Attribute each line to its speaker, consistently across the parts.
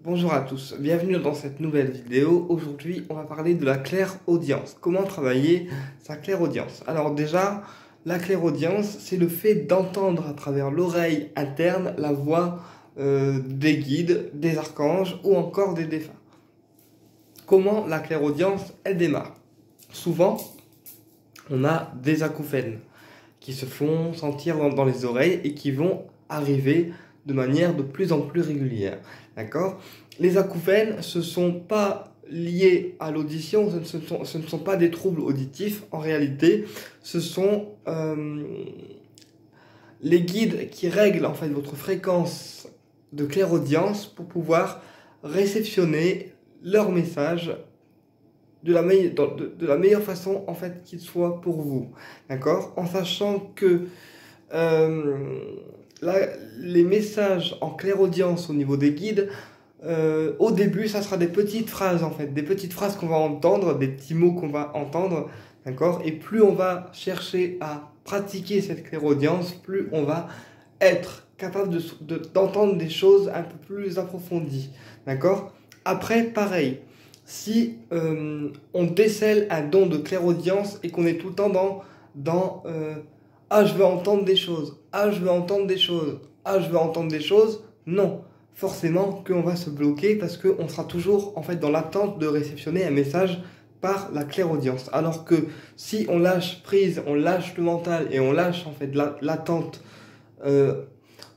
Speaker 1: Bonjour à tous, bienvenue dans cette nouvelle vidéo. Aujourd'hui, on va parler de la clairaudience. Comment travailler sa clairaudience? Alors déjà, la clairaudience, c'est le fait d'entendre à travers l'oreille interne la voix des guides, des archanges ou encore des défunts. Comment la clairaudience, elle démarre? Souvent, on a des acouphènes qui se font sentir dans les oreilles et qui vont arriver de manière de plus en plus régulière. D'accord? Les acouphènes, ce ne sont pas liés à l'audition, ce ne sont pas des troubles auditifs. En réalité, ce sont les guides qui règlent en fait votre fréquence de clairaudience pour pouvoir réceptionner leur message de la meilleure façon en fait qu'il soit pour vous, d'accord, en sachant que les messages en clairaudience au niveau des guides, au début ça sera des petites phrases en fait, des petites phrases qu'on va entendre, des petits mots qu'on va entendre, d'accord, et plus on va chercher à pratiquer cette clairaudience, plus on va être capable d'entendre des choses un peu plus approfondies, d'accord. Après, pareil, si on décèle un don de clairaudience et qu'on est tout le temps ah, je veux entendre des choses, ah, je veux entendre des choses, ah, je veux entendre des choses, non, forcément qu'on va se bloquer parce qu'on sera toujours en fait dans l'attente de réceptionner un message par la clairaudience. Alors que si on lâche prise, on lâche le mental et on lâche en fait l'attente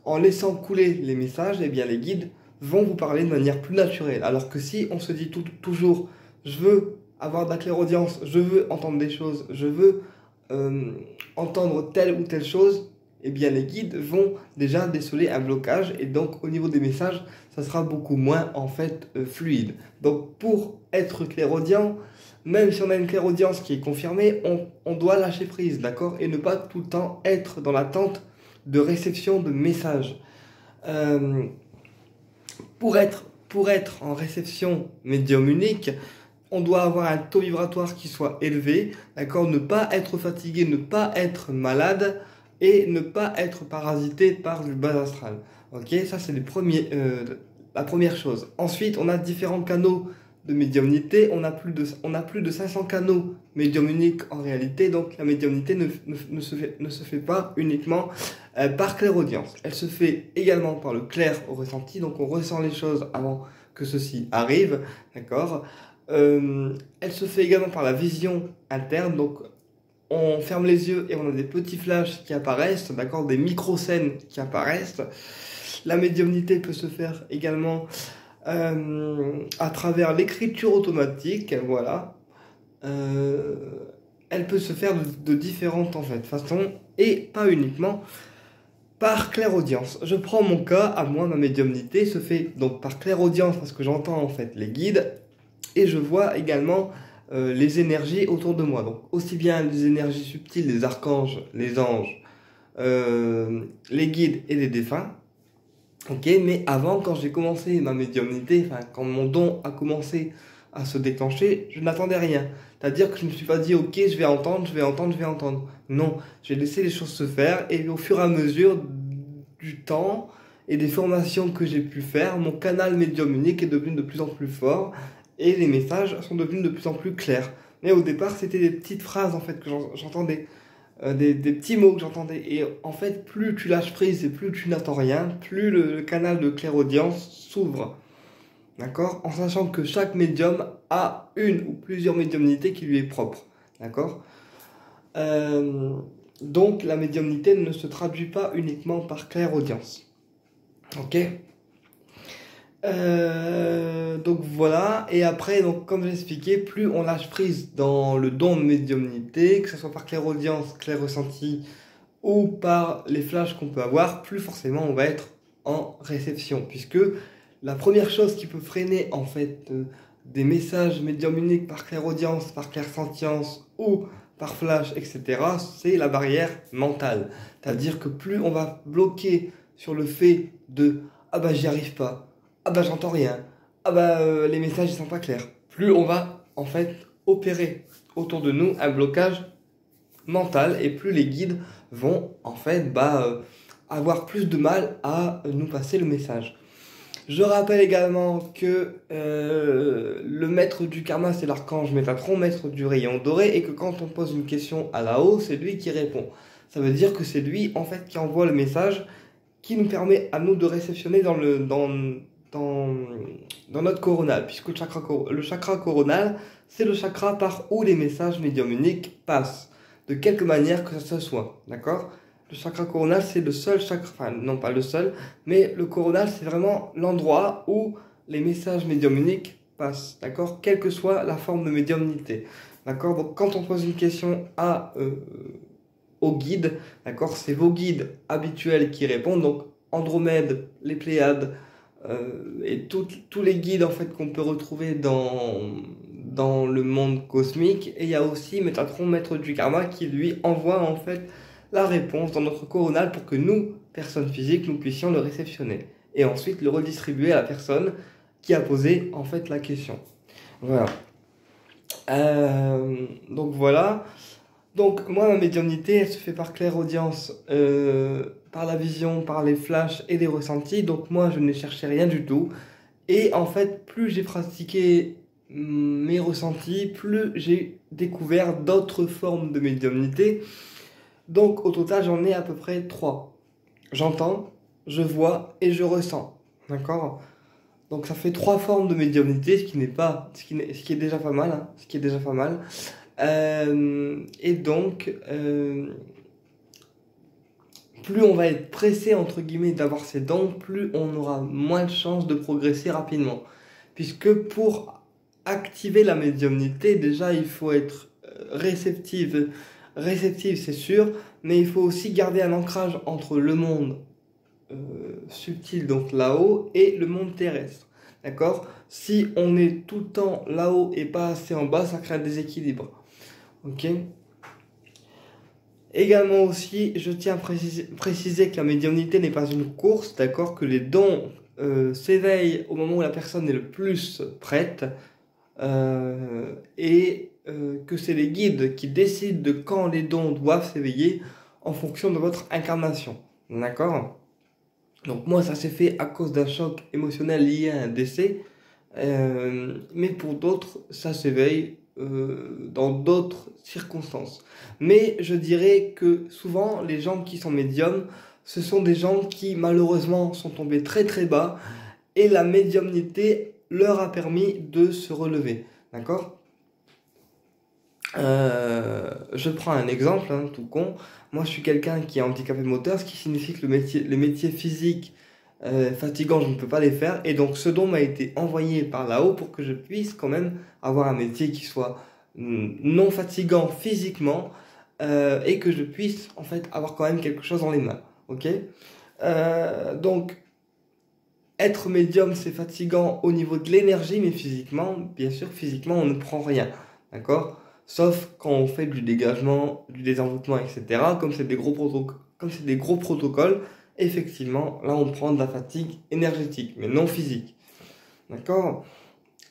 Speaker 1: en laissant couler les messages, eh bien les guides vont vous parler de manière plus naturelle. Alors que si on se dit toujours, je veux avoir de la clairaudience, je veux entendre des choses, je veux entendre telle ou telle chose, eh bien les guides vont déjà déceler un blocage et donc au niveau des messages, ça sera beaucoup moins en fait fluide. Donc pour être clairaudient, même si on a une clairaudience qui est confirmée, on doit lâcher prise, d'accord, et ne pas tout le temps être dans l'attente de réception de messages. Euh, pour être en réception médium unique, on doit avoir un taux vibratoire qui soit élevé, d'accord, ne pas être fatigué, ne pas être malade et ne pas être parasité par du bas astral. Ok, ça c'est la première chose. Ensuite, on a différents canaux de médiumnité, on a plus de 500 canaux médium uniques en réalité, donc la médiumnité ne se fait pas uniquement par clairaudience. Elle se fait également par le clair au ressenti, donc on ressent les choses avant que ceci arrive, d'accord. Elle se fait également par la vision interne, donc on ferme les yeux et on a des petits flashs qui apparaissent, d'accord, des micro-scènes qui apparaissent. La médiumnité peut se faire également à travers l'écriture automatique, voilà. Elle peut se faire de différentes en fait façons et pas uniquement par clairaudience. Je prends mon cas, à moi, ma médiumnité se fait donc par clairaudience parce que j'entends en fait les guides et je vois également les énergies autour de moi. Donc aussi bien les énergies subtiles, les archanges, les anges, les guides et les défunts. Ok, mais avant, quand j'ai commencé ma médiumnité, enfin quand mon don a commencé à se déclencher, je n'attendais rien. C'est-à-dire que je ne me suis pas dit, ok, je vais entendre, je vais entendre, je vais entendre. Non, j'ai laissé les choses se faire et au fur et à mesure du temps et des formations que j'ai pu faire, mon canal médium unique est devenu de plus en plus fort et les messages sont devenus de plus en plus clairs. Mais au départ, c'était des petites phrases en fait que j'entendais. Des petits mots que j'entendais. Et en fait, plus tu lâches prise et plus tu n'attends rien, plus le canal de clairaudience s'ouvre. D'accord? En sachant que chaque médium a une ou plusieurs médiumnités qui lui est propre. D'accord? Euh, donc la médiumnité ne se traduit pas uniquement par clairaudience. Ok? Donc voilà, et après, donc, comme j'ai expliqué, plus on lâche prise dans le don de médiumnité, que ce soit par clairaudience, clair ressenti ou par les flashs qu'on peut avoir, plus forcément on va être en réception. Puisque la première chose qui peut freiner en fait des messages médium uniques par clairaudience, par clairsentience ou par flash, etc., c'est la barrière mentale. C'est-à-dire que plus on va bloquer sur le fait de ah bah j'y arrive pas, ah bah j'entends rien, ah bah les messages ils sont pas clairs, plus on va en fait opérer autour de nous un blocage mental et plus les guides vont en fait avoir plus de mal à nous passer le message. Je rappelle également que le maître du karma, c'est l'archange Métatron, maître du rayon doré, et que quand on pose une question à Lao, c'est lui qui répond. Ça veut dire que c'est lui, en fait, qui envoie le message qui nous permet à nous de réceptionner dans notre coronal, puisque le chakra coronal, c'est le chakra par où les messages médiumniques passent, de quelque manière que ce soit, d'accord? Le chakra coronal, c'est le seul chakra, enfin non pas le seul, mais le coronal, c'est vraiment l'endroit où les messages médiumniques passent, d'accord? Quelle que soit la forme de médiumnité, d'accord? Donc quand on pose une question aux guides, d'accord? C'est vos guides habituels qui répondent, donc Andromède, les Pléiades, et tous les guides en fait qu'on peut retrouver dans le monde cosmique. Et il y a aussi Métatron, maître du karma, qui lui envoie en fait la réponse dans notre coronal pour que nous, personnes physiques, nous puissions le réceptionner. Et ensuite le redistribuer à la personne qui a posé en fait la question. Voilà. Donc voilà. Donc moi, ma médiumnité, elle se fait par clairaudience, par la vision, par les flashs et les ressentis. Donc moi, je n'ai cherché rien du tout. Et en fait, plus j'ai pratiqué mes ressentis, plus j'ai découvert d'autres formes de médiumnité. Donc au total, j'en ai à peu près 3. J'entends, je vois et je ressens. D'accord? Donc ça fait 3 formes de médiumnité, ce qui est déjà pas mal, hein, ce qui est déjà pas mal. Et donc, plus on va être pressé, entre guillemets, d'avoir ces dons, plus on aura moins de chances de progresser rapidement. Puisque pour activer la médiumnité, déjà, il faut être réceptive. Réceptive, c'est sûr, mais il faut aussi garder un ancrage entre le monde subtil, donc là-haut, et le monde terrestre. D'accord? Si on est tout le temps là-haut et pas assez en bas, ça crée un déséquilibre. Ok. Également aussi, je tiens à préciser que la médiumnité n'est pas une course, d'accord, que les dons s'éveillent au moment où la personne est le plus prête, et que c'est les guides qui décident de quand les dons doivent s'éveiller en fonction de votre incarnation, d'accord? Donc moi, ça s'est fait à cause d'un choc émotionnel lié à un décès, mais pour d'autres, ça s'éveille dans d'autres circonstances. Mais je dirais que souvent, les gens qui sont médiums, ce sont des gens qui malheureusement sont tombés très très bas et la médiumnité leur a permis de se relever. D'accord? Je prends un exemple, hein, tout con. Moi, je suis quelqu'un qui est handicapé moteur, ce qui signifie que les métiers physiques fatigants, je ne peux pas les faire. Et donc, ce don m'a été envoyé par là-haut pour que je puisse quand même avoir un métier qui soit non fatigant physiquement, et que je puisse en fait avoir quand même quelque chose dans les mains. Ok? Donc, être médium, c'est fatigant au niveau de l'énergie, mais physiquement, bien sûr, physiquement, on ne prend rien. D'accord? Sauf quand on fait du dégagement, du désenvoûtement, etc. Comme c'est des gros protocoles, effectivement, là, on prend de la fatigue énergétique, mais non physique. D'accord?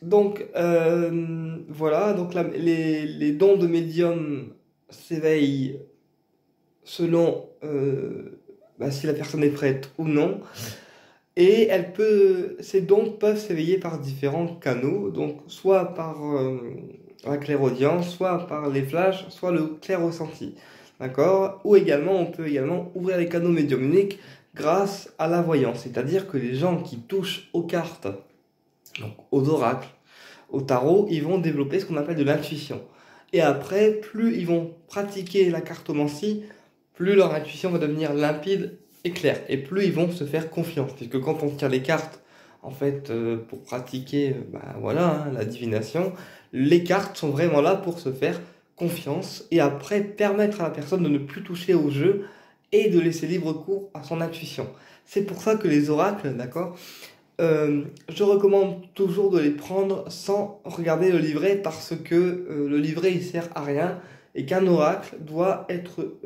Speaker 1: Donc, voilà. Donc, les dons de médium s'éveillent selon si la personne est prête ou non. Et ces dons peuvent s'éveiller par différents canaux, donc soit par la clairaudience, soit par les flashs, soit le clair ressenti, d'accord? Ou également, on peut également ouvrir les canaux médiumniques grâce à la voyance, c'est-à-dire que les gens qui touchent aux cartes, donc aux oracles, au tarot, ils vont développer ce qu'on appelle de l'intuition. Et après, plus ils vont pratiquer la cartomancie, plus leur intuition va devenir limpide et clair, et plus ils vont se faire confiance, puisque quand on tire les cartes, en fait, pour pratiquer, la divination, les cartes sont vraiment là pour se faire confiance, et après permettre à la personne de ne plus toucher au jeu, et de laisser libre cours à son intuition. C'est pour ça que les oracles, d'accord, je recommande toujours de les prendre sans regarder le livret, parce que le livret, il sert à rien, et qu'un oracle doit être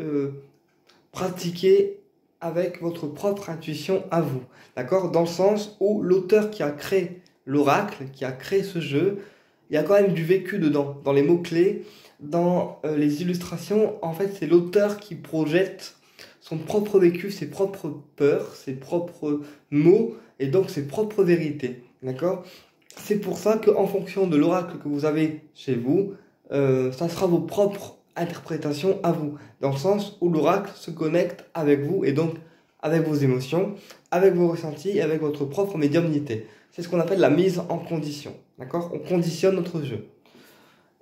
Speaker 1: pratiqué avec votre propre intuition à vous, d'accord? Dans le sens où l'auteur qui a créé l'oracle, qui a créé ce jeu, il y a quand même du vécu dedans, dans les mots-clés, dans les illustrations. En fait, c'est l'auteur qui projette son propre vécu, ses propres peurs, ses propres mots et donc ses propres vérités. D'accord? C'est pour ça qu'en fonction de l'oracle que vous avez chez vous, ça sera vos propres interprétations à vous, dans le sens où l'oracle se connecte avec vous et donc avec vos émotions, avec vos ressentis et avec votre propre médiumnité. C'est ce qu'on appelle la mise en condition. D'accord? On conditionne notre jeu.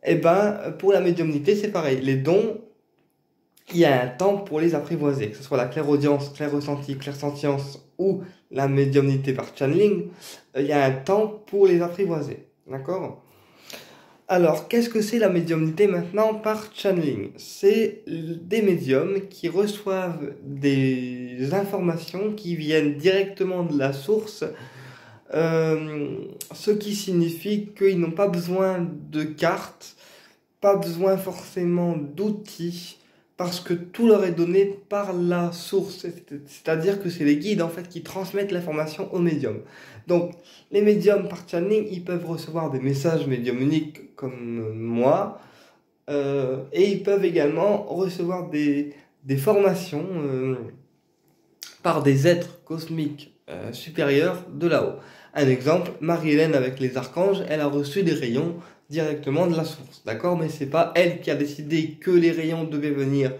Speaker 1: Et ben, pour la médiumnité, c'est pareil. Les dons, il y a un temps pour les apprivoiser, que ce soit la clairaudience, clair-ressenti, clair-sentience ou la médiumnité par channeling, il y a un temps pour les apprivoiser. D'accord? Alors, qu'est-ce que c'est la médiumnité maintenant par channeling? C'est des médiums qui reçoivent des informations qui viennent directement de la source, ce qui signifie qu'ils n'ont pas besoin de cartes, pas besoin forcément d'outils, parce que tout leur est donné par la source. C'est-à-dire que c'est les guides en fait qui transmettent l'information aux médiums. Donc les médiums par channeling, ils peuvent recevoir des messages médiumniques comme moi, et ils peuvent également recevoir des formations par des êtres cosmiques supérieurs de là-haut. Un exemple, Marie-Hélène avec les archanges, elle a reçu des rayons directement de la source, d'accord? Mais c'est pas elle qui a décidé que les rayons devaient venir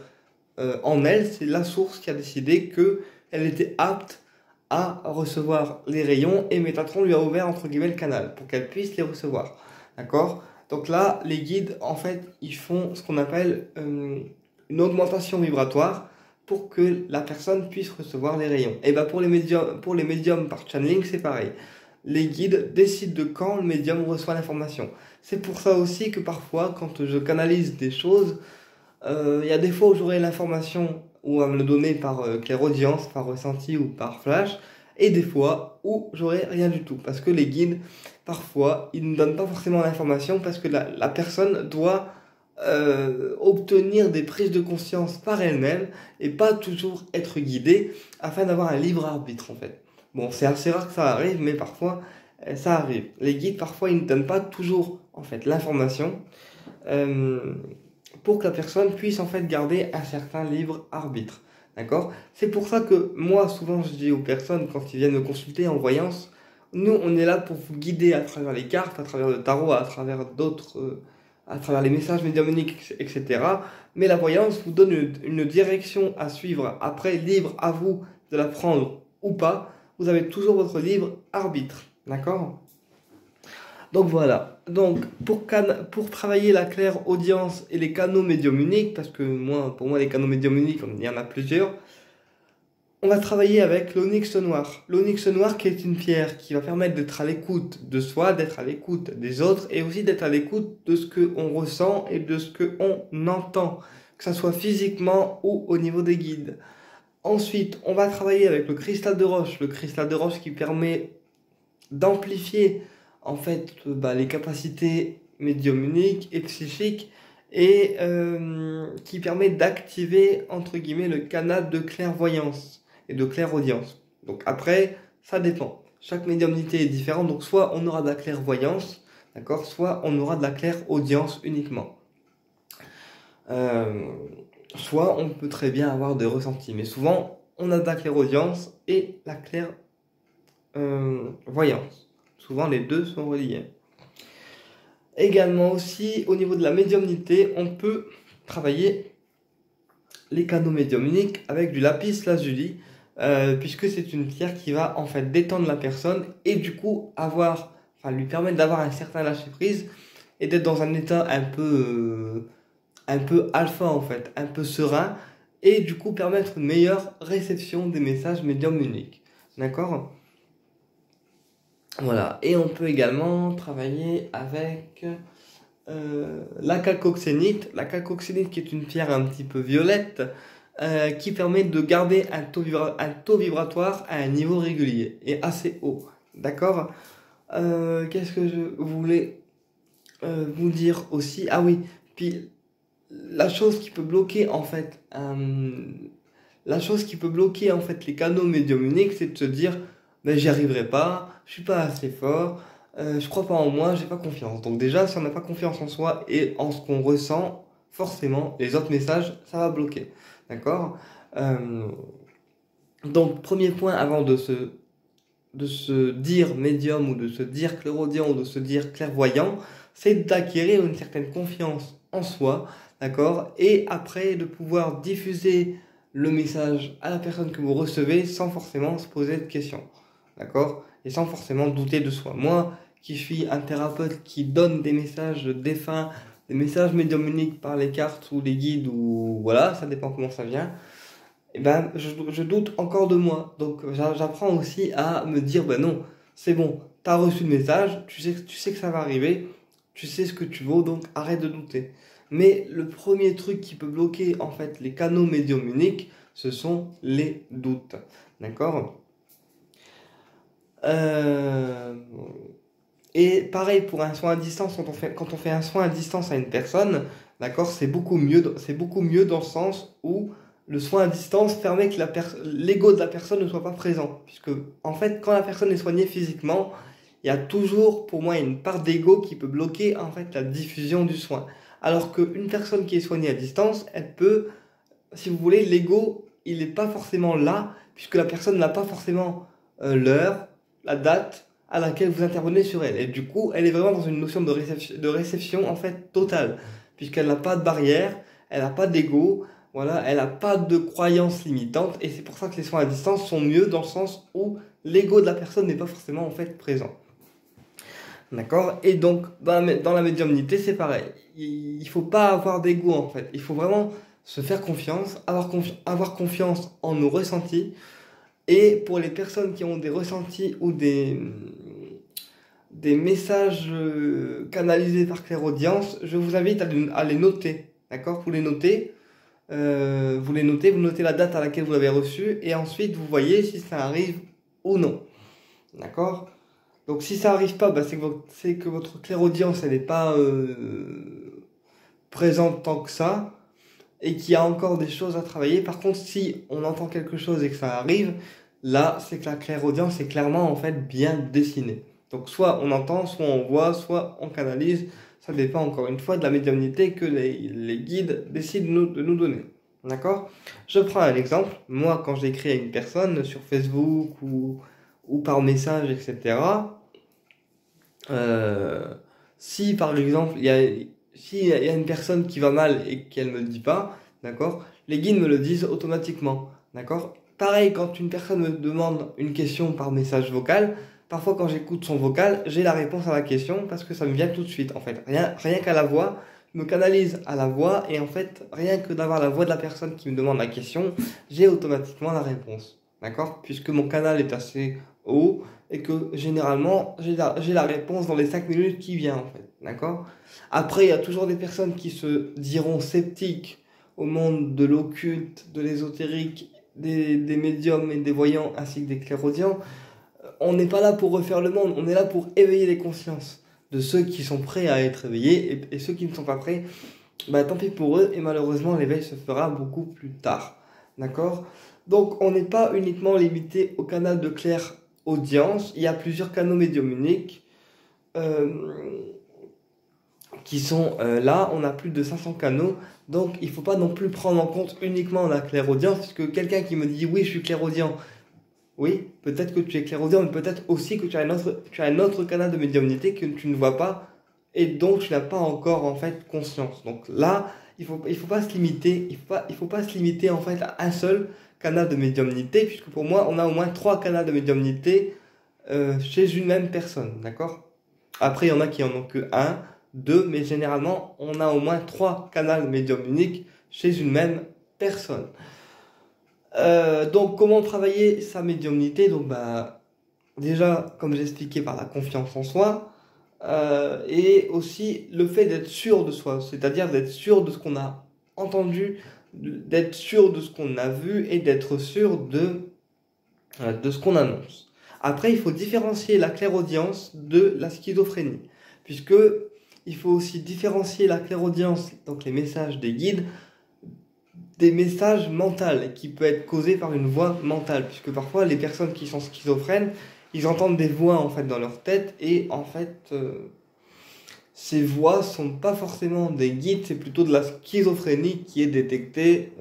Speaker 1: en elle, c'est la source qui a décidé que elle était apte à recevoir les rayons et Métatron lui a ouvert entre guillemets le canal pour qu'elle puisse les recevoir, d'accord? Donc là, les guides, en fait, ils font ce qu'on appelle une augmentation vibratoire pour que la personne puisse recevoir les rayons. Et ben pour les médiums par channeling, c'est pareil. Les guides décident de quand le médium reçoit l'information. C'est pour ça aussi que parfois, quand je canalise des choses, il y a des fois où j'aurai l'information ou à me le donner par clairaudience, par ressenti ou par flash, et des fois où j'aurai rien du tout. Parce que les guides, parfois, ils ne donnent pas forcément l'information parce que la personne doit obtenir des prises de conscience par elle-même et pas toujours être guidée afin d'avoir un libre arbitre en fait. Bon, c'est assez rare que ça arrive, mais parfois ça arrive. Les guides, parfois, ils ne donnent pas toujours en fait l'information pour que la personne puisse en fait garder un certain libre arbitre. D'accord? C'est pour ça que moi, souvent, je dis aux personnes quand ils viennent me consulter en voyance, nous, on est là pour vous guider à travers les cartes, à travers le tarot, à travers d'autres, à travers les messages médiumniques, etc. Mais la voyance vous donne une direction à suivre. Après, libre à vous de la prendre ou pas. Vous avez toujours votre libre arbitre. D'accord? Donc voilà. Donc pour travailler la clairaudience et les canaux médiumniques, parce que pour moi les canaux médiumniques, il y en a plusieurs, on va travailler avec l'onyx noir. L'onyx noir qui est une pierre qui va permettre d'être à l'écoute de soi, d'être à l'écoute des autres et aussi d'être à l'écoute de ce qu'on ressent et de ce qu'on entend, que ce soit physiquement ou au niveau des guides. Ensuite, on va travailler avec le cristal de roche qui permet d'amplifier en fait les capacités médiumniques et psychiques et qui permet d'activer entre guillemets le canal de clairvoyance et de clairaudience. Donc après, ça dépend. Chaque médiumnité est différente, donc soit on aura de la clairvoyance, d'accord, soit on aura de la clairaudience uniquement. Soit on peut très bien avoir des ressentis, mais souvent on a de la clairaudience et la clairvoyance. Souvent les deux sont reliés. Également aussi au niveau de la médiumnité, on peut travailler les canaux médiumniques avec du lapis lazuli, puisque c'est une pierre qui va en fait détendre la personne et du coup lui permettre d'avoir un certain lâcher prise et d'être dans un état un peu alpha en fait, un peu serein et du coup permettre une meilleure réception des messages médiumniques. D'accord? Voilà, et on peut également travailler avec la calcoxénite. La calcoxénite qui est une pierre un petit peu violette qui permet de garder un taux vibratoire à un niveau régulier et assez haut. D'accord? Qu'est-ce que je voulais vous dire aussi? Ah oui, puis la chose qui peut bloquer en fait les canaux médiumniques, c'est de se dire j'y arriverai pas, je suis pas assez fort, je crois pas en moi, j'ai pas confiance. Donc déjà, si on n'a pas confiance en soi et en ce qu'on ressent, forcément, les autres messages, ça va bloquer. D'accord? Donc, premier point avant de se de se dire médium ou de se dire clairaudient ou de se dire clairvoyant, c'est d'acquérir une certaine confiance en soi, d'accord? Et après de pouvoir diffuser le message à la personne que vous recevez sans forcément se poser de questions, d'accord? Et sans forcément douter de soi. Moi, qui suis un thérapeute qui donne des messages de défunts, des messages médiumniques par les cartes ou les guides ou voilà, ça dépend comment ça vient. Et ben, je doute encore de moi. Donc, j'apprends aussi à me dire, ben non, c'est bon, t'as reçu le message, tu sais que ça va arriver, tu sais ce que tu vaux, donc arrête de douter. Mais le premier truc qui peut bloquer, en fait, les canaux médiumniques, ce sont les doutes. D'accord? Et pareil pour un soin à distance, quand on fait un soin à distance à une personne, d'accord, c'est beaucoup mieux dans le sens où le soin à distance permet que l'ego de la personne ne soit pas présent. Puisque, en fait, quand la personne est soignée physiquement, il y a toujours, pour moi, une part d'ego qui peut bloquer, en fait, la diffusion du soin. Alors qu'une personne qui est soignée à distance, elle peut, si vous voulez, l'ego, il n'est pas forcément là, puisque la personne n'a pas forcément l'heure, la date à laquelle vous intervenez sur elle. Et du coup, elle est vraiment dans une notion de réception en fait totale, puisqu'elle n'a pas de barrière, elle n'a pas d'ego, voilà, elle n'a pas de croyances limitantes, et c'est pour ça que les soins à distance sont mieux dans le sens où l'ego de la personne n'est pas forcément en fait présent. D'accord? Et donc, dans la médiumnité, c'est pareil. Il faut pas avoir d'ego en fait. Il faut vraiment se faire confiance, avoir confiance en nos ressentis. Et pour les personnes qui ont des ressentis ou des messages canalisés par clairaudience, je vous invite à les noter. D'accord? Vous notez la date à laquelle vous l'avez reçu et ensuite vous voyez si ça arrive ou non. D'accord? Donc si ça arrive pas, bah, c'est que votre clairaudience elle n'est pas présente tant que ça et qu'il y a encore des choses à travailler. Par contre, si on entend quelque chose et que ça arrive, là, c'est que la clairaudience est clairement en fait bien dessinée. Donc soit on entend, soit on voit, soit on canalise. Ça dépend encore une fois de la médiumnité que les guides décident de nous donner. D'accord? Je prends un exemple. Moi, quand j'écris à une personne sur Facebook ou par message, etc., si par exemple s'il y a une personne qui va mal et qu'elle me le dit pas, d'accord, les guides me le disent automatiquement, d'accord. Pareil quand une personne me demande une question par message vocal, parfois quand j'écoute son vocal, j'ai la réponse à la question parce que ça me vient tout de suite en fait, rien qu'à la voix, je me canalise à la voix et en fait rien que d'avoir la voix de la personne qui me demande la question, j'ai automatiquement la réponse, d'accord, puisque mon canal est assez haut et que généralement j'ai la réponse dans les 5 minutes qui viennent en fait, d'accord. Après il y a toujours des personnes qui se diront sceptiques au monde de l'occulte, de l'ésotérique, des médiums et des voyants ainsi que des clairaudients. On n'est pas là pour refaire le monde, on est là pour éveiller les consciences de ceux qui sont prêts à être éveillés et ceux qui ne sont pas prêts, bah tant pis pour eux et malheureusement l'éveil se fera beaucoup plus tard, d'accord. Donc on n'est pas uniquement limité au canal de clairaudience, il y a plusieurs canaux médiumniques qui sont là, on a plus de 500 canaux, donc il ne faut pas non plus prendre en compte uniquement la clairaudience, parce que quelqu'un qui me dit oui je suis clairaudient, oui, peut-être que tu es clairaudient, mais peut-être aussi que tu as un autre canal de médiumnité que tu ne vois pas et dont tu n'as pas encore en fait conscience. Donc là, il faut pas se limiter, il faut pas se limiter en fait à un seul canal de médiumnité, puisque pour moi, on a au moins 3 canaux de médiumnité chez une même personne, d'accord? Après, il y en a qui en ont que 1, 2, mais généralement, on a au moins 3 canaux médiumniques chez une même personne. Donc comment travailler sa médiumnité? Donc bah déjà comme j'ai expliqué par la confiance en soi et aussi le fait d'être sûr de soi, c'est-à-dire d'être sûr de ce qu'on a entendu, d'être sûr de ce qu'on a vu et d'être sûr de ce qu'on annonce. Après il faut différencier la clairaudience de la schizophrénie, puisque il faut aussi différencier la clairaudience, donc les messages des guides, des messages mentaux qui peuvent être causés par une voix mentale, puisque parfois les personnes qui sont schizophrènes, ils entendent des voix en fait dans leur tête et en fait ces voix sont pas forcément des guides, c'est plutôt de la schizophrénie qui est détectée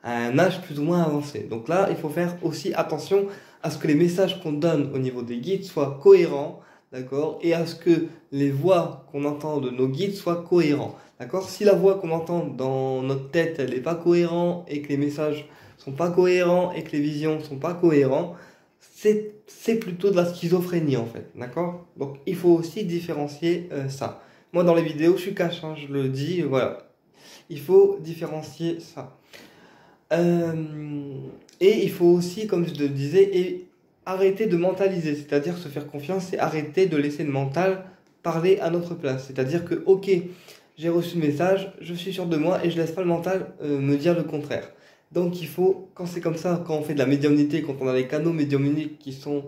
Speaker 1: à un âge plus ou moins avancé. Donc là, il faut faire aussi attention à ce que les messages qu'on donne au niveau des guides soient cohérents, d'accord, et à ce que les voix qu'on entend de nos guides soient cohérents, d'accord. Si la voix qu'on entend dans notre tête, elle n'est pas cohérente, et que les messages sont pas cohérents, et que les visions sont pas cohérents, c'est plutôt de la schizophrénie en fait, d'accord. Donc il faut aussi différencier ça. Moi dans les vidéos, je suis cash, hein, je le dis, voilà. Il faut différencier ça. Et il faut aussi, comme je le disais, arrêter de mentaliser, c'est-à-dire se faire confiance et arrêter de laisser le mental parler à notre place. C'est-à-dire que, ok, j'ai reçu le message, je suis sûr de moi et je laisse pas le mental me dire le contraire. Donc il faut, quand c'est comme ça, quand on fait de la médiumnité, quand on a les canaux médiumniques qui sont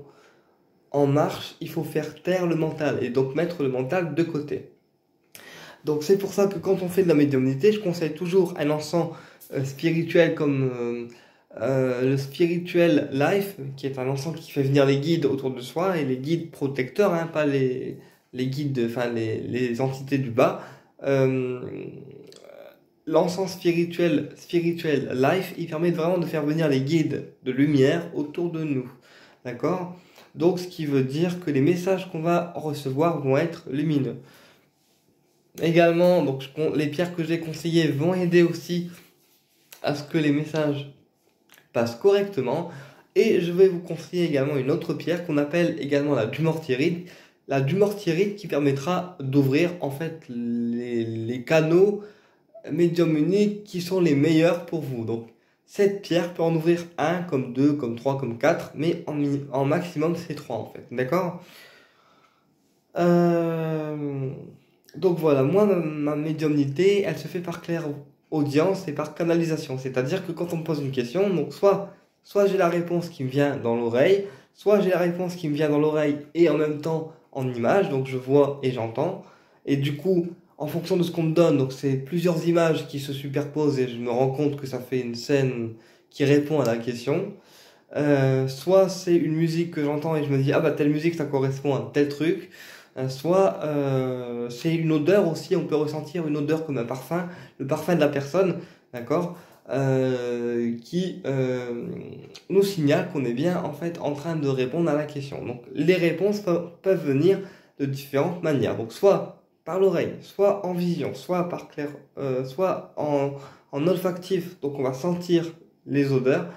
Speaker 1: en marche, il faut faire taire le mental et donc mettre le mental de côté. Donc c'est pour ça que quand on fait de la médiumnité, je conseille toujours un encens spirituel comme le Spiritual Life, qui est un encens qui fait venir les guides autour de soi, et les guides protecteurs, hein, pas les guides, enfin les entités du bas. L'encens spirituel Life, il permet vraiment de faire venir les guides de lumière autour de nous. D'accord? Donc ce qui veut dire que les messages qu'on va recevoir vont être lumineux. Également, donc, les pierres que j'ai conseillées vont aider aussi à ce que les messages passent correctement. Et je vais vous conseiller également une autre pierre qu'on appelle également la dumortierite. La dumortierite qui permettra d'ouvrir en fait les canaux médiumniques qui sont les meilleurs pour vous. Donc cette pierre peut en ouvrir 1, comme 2, comme 3, comme 4, mais en maximum c'est 3 en fait. D'accord? Donc voilà, moi, ma médiumnité, elle se fait par clairaudience et par canalisation. C'est-à-dire que quand on me pose une question, donc soit j'ai la réponse qui me vient dans l'oreille, soit j'ai la réponse qui me vient dans l'oreille et en même temps en image, donc je vois et j'entends. Et du coup, en fonction de ce qu'on me donne, donc c'est plusieurs images qui se superposent et je me rends compte que ça fait une scène qui répond à la question. Soit c'est une musique que j'entends et je me dis, ah bah telle musique ça correspond à tel truc. Soit c'est une odeur aussi, on peut ressentir une odeur comme un parfum, le parfum de la personne, d'accord, qui nous signale qu'on est bien en fait en train de répondre à la question. Donc les réponses peuvent venir de différentes manières, donc soit par l'oreille, soit en vision, soit par clair, soit en olfactif, donc on va sentir les odeurs.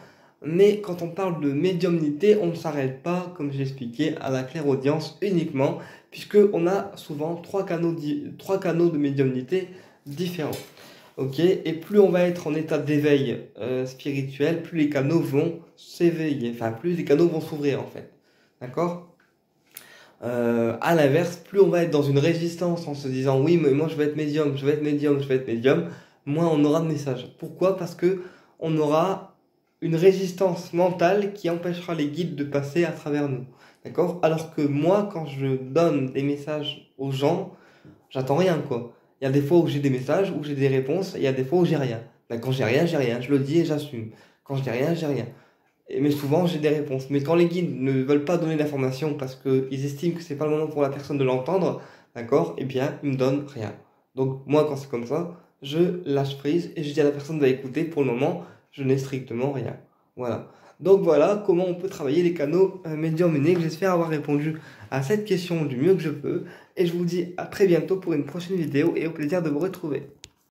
Speaker 1: Mais quand on parle de médiumnité, on ne s'arrête pas, comme j'ai expliqué, à la clairaudience uniquement, puisqu'on a souvent trois canaux de médiumnité différents. Ok, et plus on va être en état d'éveil spirituel, plus les canaux vont s'éveiller, enfin plus les canaux vont s'ouvrir en fait. D'accord? À l'inverse, plus on va être dans une résistance en se disant oui, mais moi je vais être médium, je vais être médium, je vais être médium, moins on aura de messages. Pourquoi? Parce que on aura une résistance mentale qui empêchera les guides de passer à travers nous. D'accord? Alors que moi, quand je donne des messages aux gens, j'attends rien, quoi. Il y a des fois où j'ai des messages, où j'ai des réponses, et il y a des fois où j'ai rien. Ben, quand j'ai rien, je le dis et j'assume. Quand j'ai rien, j'ai rien. Mais souvent, j'ai des réponses. Mais quand les guides ne veulent pas donner l'information parce qu'ils estiment que c'est pas le moment pour la personne de l'entendre, d'accord? Eh bien, ils me donnent rien. Donc, moi, quand c'est comme ça, je lâche prise et je dis à la personne d'écouter. Pour le moment, je n'ai strictement rien. Voilà. Donc voilà comment on peut travailler les canaux médiumniques. J'espère avoir répondu à cette question du mieux que je peux. Et je vous dis à très bientôt pour une prochaine vidéo et au plaisir de vous retrouver.